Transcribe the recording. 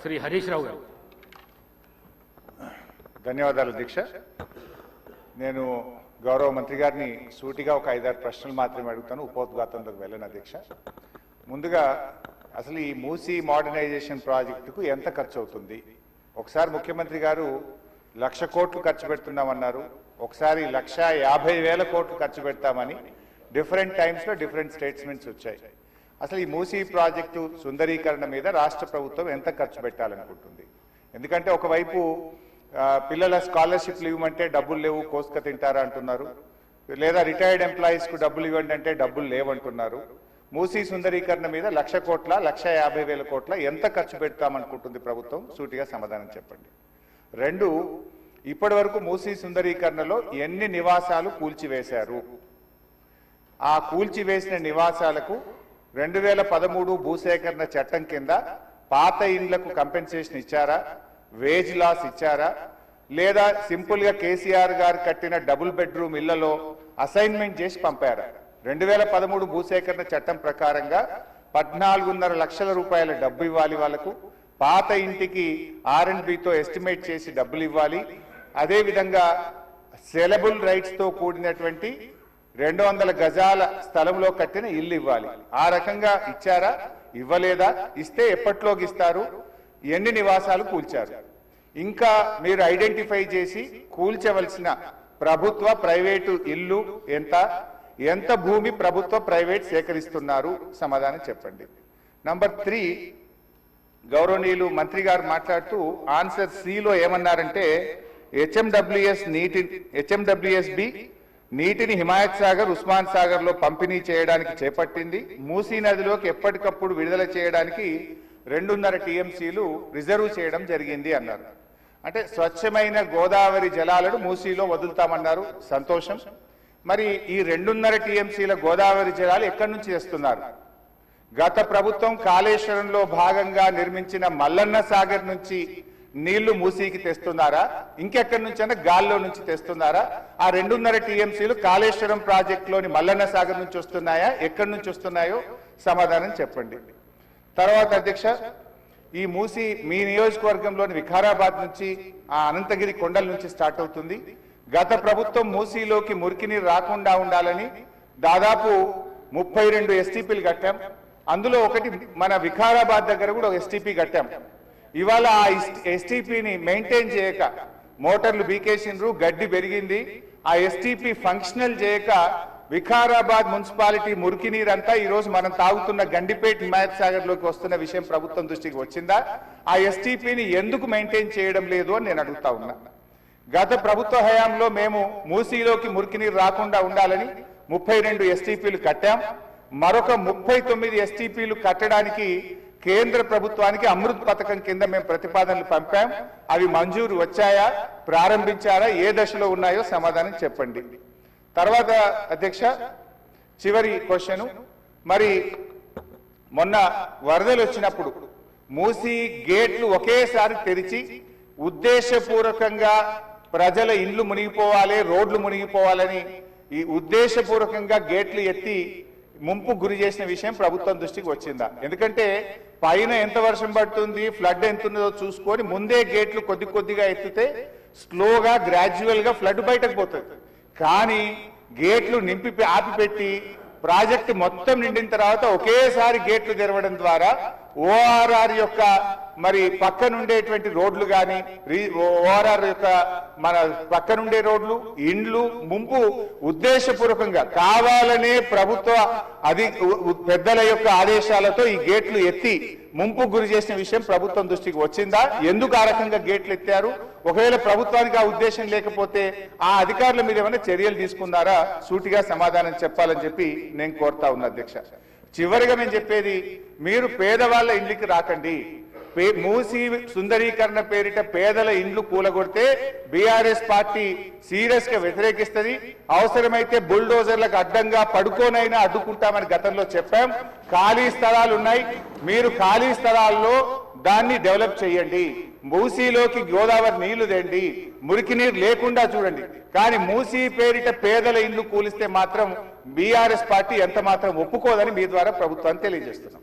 శ్రీ హరీష్ రావు గారు. ధన్యవాదాలు అధ్యక్ష. నేను గౌరవ మంత్రి గారిని సూటిగా ఒక 5-6 ప్రశ్నలు మాత్రమే అడుగుతాను, ఉపోద్ఘాతంలోకి వెళ్ళను అధ్యక్ష. ముందుగా అసలు ఈ మూసీ మోడర్నైజేషన్ ప్రాజెక్టుకు ఎంత ఖర్చు అవుతుంది? ఒకసారి ముఖ్యమంత్రి గారు 1,00,000 కోట్లు ఖర్చు పెడుతున్నామన్నారు, ఒకసారి 1,50,000 కోట్లు ఖర్చు పెడతామని డిఫరెంట్ టైమ్స్లో డిఫరెంట్ స్టేట్మెంట్స్ వచ్చాయి. అసలు ఈ మూసీ ప్రాజెక్టు సుందరీకరణ మీద రాష్ట్ర ప్రభుత్వం ఎంత ఖర్చు పెట్టాలనుకుంటుంది? ఎందుకంటే ఒకవైపు పిల్లల స్కాలర్షిప్లు ఇవ్వమంటే డబ్బులు లేవు, కోసుక తింటారా అంటున్నారు, లేదా రిటైర్డ్ ఎంప్లాయీస్కు డబ్బులు ఇవ్వండి అంటే డబ్బులు లేవంటున్నారు. మూసీ సుందరీకరణ మీద 1,00,000 కోట్ల 1,50,000 కోట్ల ఎంత ఖర్చు పెడతామనుకుంటుంది ప్రభుత్వం? సూటిగా సమాధానం చెప్పండి. 2, ఇప్పటి వరకు మూసీ సుందరీకరణలో ఎన్ని నివాసాలు కూల్చివేశారు? ఆ కూల్చివేసిన నివాసాలకు 2013 భూసేకరణ చట్టం కింద పాత ఇండ్లకు కంపెన్సేషన్ ఇచ్చారా, వేజ్ లాస్ ఇచ్చారా, లేదా సింపుల్ గా కేసీఆర్ గారు కట్టిన డబుల్ బెడ్రూమ్ ఇళ్లలో అసైన్మెంట్ చేసి పంపారా? 2013 భూసేకరణ చట్టం ప్రకారంగా 14.5 లక్షల రూపాయల డబ్బు ఇవ్వాలి వాళ్ళకు, పాత ఇంటికి R&Bతో ఎస్టిమేట్ చేసి డబ్బులు ఇవ్వాలి, అదేవిధంగా సెలబుల్ రైట్స్ తో కూడినటువంటి 200 గజాల స్థలంలో కట్టిన ఇల్లు ఇవ్వాలి. ఆ రకంగా ఇచ్చారా, ఇవ్వలేదా, ఇస్తే ఎప్పట్లోకి ఇస్తారు, ఎన్ని నివాసాలు కూల్చారు? ఇంకా మీరు ఐడెంటిఫై చేసి కూల్చవలసిన ప్రభుత్వ ప్రైవేటు ఇల్లు ఎంత భూమి ప్రభుత్వ ప్రైవేట్ సేకరిస్తున్నారు? సమాధానం చెప్పండి. నంబర్ 3, గౌరవనీయులు మంత్రి గారు మాట్లాడుతూ ఆన్సర్ సిలో ఏమన్నారంటే హెచ్ఎండబ్ల్యూఎస్బి నీటిని హిమాయత్ సాగర్, ఉస్మాన్ సాగర్ లో పంపిణీ చేయడానికి చేపట్టింది, మూసీ నదిలోకి ఎప్పటికప్పుడు విడుదల చేయడానికి 2.5 టీఎంసీలు రిజర్వ్ చేయడం జరిగింది అన్నారు. అంటే స్వచ్ఛమైన గోదావరి జలాలను మూసీలో వదులుతామన్నారు, సంతోషం. మరి ఈ 2.5 టీఎంసీల గోదావరి జలాలు ఎక్కడి నుంచి తెస్తున్నారు? గత ప్రభుత్వం కాళేశ్వరంలో భాగంగా నిర్మించిన మల్లన్న సాగర్ నుంచి నీళ్లు మూసీకి తెస్తున్నారా, ఇంకెక్కడి నుంచి అంటే గాల్లో నుంచి తెస్తున్నారా? ఆ 2.5 టీఎంసీలు కాళేశ్వరం ప్రాజెక్టులోని మల్లన్న సాగర్ నుంచి వస్తున్నాయా, ఎక్కడి నుంచి వస్తున్నాయో సమాధానం చెప్పండి. తర్వాత అధ్యక్ష, ఈ మూసీ మీ నియోజకవర్గంలోని వికారాబాద్ నుంచి ఆ అనంతగిరి కొండల నుంచి స్టార్ట్ అవుతుంది. గత ప్రభుత్వం మూసీలోకి మురికి నీరు రాకుండా ఉండాలని దాదాపు 32 ఎస్టీపీలు కట్టాం. అందులో ఒకటి మన వికారాబాద్ దగ్గర కూడా ఒక ఎస్టీపీ కట్టాం. ఇవాళ ఆ ఎస్టీపీని మెయింటైన్ చేయక మోటార్లు బీకేసిండ్రు, గడ్డి పెరిగింది. ఆ ఎస్టీపీ ఫంక్షనల్ చేయక వికారాబాద్ మున్సిపాలిటీ మురికి నీరంతా ఈ రోజు మనం తాగుతున్న గండిపేట్ హిమాయత్ సాగర్ లోకి వస్తున్న విషయం ప్రభుత్వం దృష్టికి వచ్చిందా? ఆ ఎస్టీపీని ఎందుకు మెయింటైన్ చేయడం లేదు అని నేను అడుగుతా ఉన్నా. గత ప్రభుత్వ హయాంలో మేము మూసీలోకి మురికి నీరు రాకుండా ఉండాలని 32 ఎస్టీపీలు కట్టాం. మరొక 39 ఎస్టీపీలు కట్టడానికి కేంద్ర ప్రభుత్వానికి అమృత్ పథకం కింద మేము ప్రతిపాదనలు పంపాం. అవి మంజూరు వచ్చాయా, ప్రారంభించారా, ఏ దశలో ఉన్నాయో సమాధానం చెప్పండి. తర్వాత అధ్యక్ష, చివరి క్వశ్చన్, మరి మొన్న వరదలు వచ్చినప్పుడు మూసీ గేట్లు ఒకేసారి తెరిచి ఉద్దేశపూర్వకంగా ప్రజల ఇండ్లు మునిగిపోవాలి, రోడ్లు మునిగిపోవాలని ఈ ఉద్దేశపూర్వకంగా గేట్లు ఎత్తి ముంపు గురి చేసిన విషయం ప్రభుత్వం దృష్టికి వచ్చిందా? ఎందుకంటే పైన ఎంత వర్షం పడుతుంది, ఫ్లడ్ ఎంత ఉన్నదో చూసుకొని ముందే గేట్లు కొద్దిగా ఎత్తితే స్లోగా గ్రాడ్యువల్ గా ఫ్లడ్ బయటకు పోతుంది. కానీ గేట్లు ఆపిపెట్టి ప్రాజెక్టు మొత్తం నిండిన తర్వాత ఒకేసారి గేట్లు తెరవడం ద్వారా ఓఆర్ఆర్ యొక్క మరి పక్కనుండేటువంటి రోడ్లు కానీ ఓఆర్ఆర్ యొక్క మన పక్కనుండే రోడ్లు, ఇండ్లు ముంపు ఉద్దేశపూర్వకంగా కావాలనే ప్రభుత్వ పెద్దల యొక్క ఆదేశాలతో ఈ గేట్లు ఎత్తి ముంపు గురి చేసిన విషయం ప్రభుత్వం దృష్టికి వచ్చిందా? ఎందుకు ఆ రకంగా గేట్లు ఎత్తారు? ఒకవేళ ప్రభుత్వానికి ఆ ఉద్దేశం లేకపోతే ఆ అధికారుల మీద ఏమైనా చర్యలు తీసుకున్నారా? సూటిగా సమాధానం చెప్పాలని చెప్పి నేను కోరుతా ఉన్నా అధ్యక్ష. చివరిగా నేను చెప్పేది, మీరు పేదవాళ్ళ ఇంటికి రాకండి. మూసీ సుందరీకరణ పేరిట పేదల ఇండ్లు కూలగొడితే బీఆర్ఎస్ పార్టీ సీరియస్ గా వ్యతిరేకిస్తుంది. అవసరమైతే బుల్డోజర్లకు అడ్డంగా పడుకోనైనా అడ్డుకుంటామని గతంలో చెప్పాం. ఖాళీ స్థలాలు ఉన్నాయి, మీరు ఖాళీ స్థలాల్లో దాన్ని డెవలప్ చేయండి. మూసీలోకి గోదావరి నీళ్లు తెండి, మురికి నీరు లేకుండా చూడండి. కానీ మూసీ పేరిట పేదల ఇండ్లు కూలిస్తే మాత్రం బీఆర్ఎస్ పార్టీ ఎంత మాత్రం ఒప్పుకోదని మీ ద్వారా ప్రభుత్వాన్ని తెలియజేస్తున్నాం.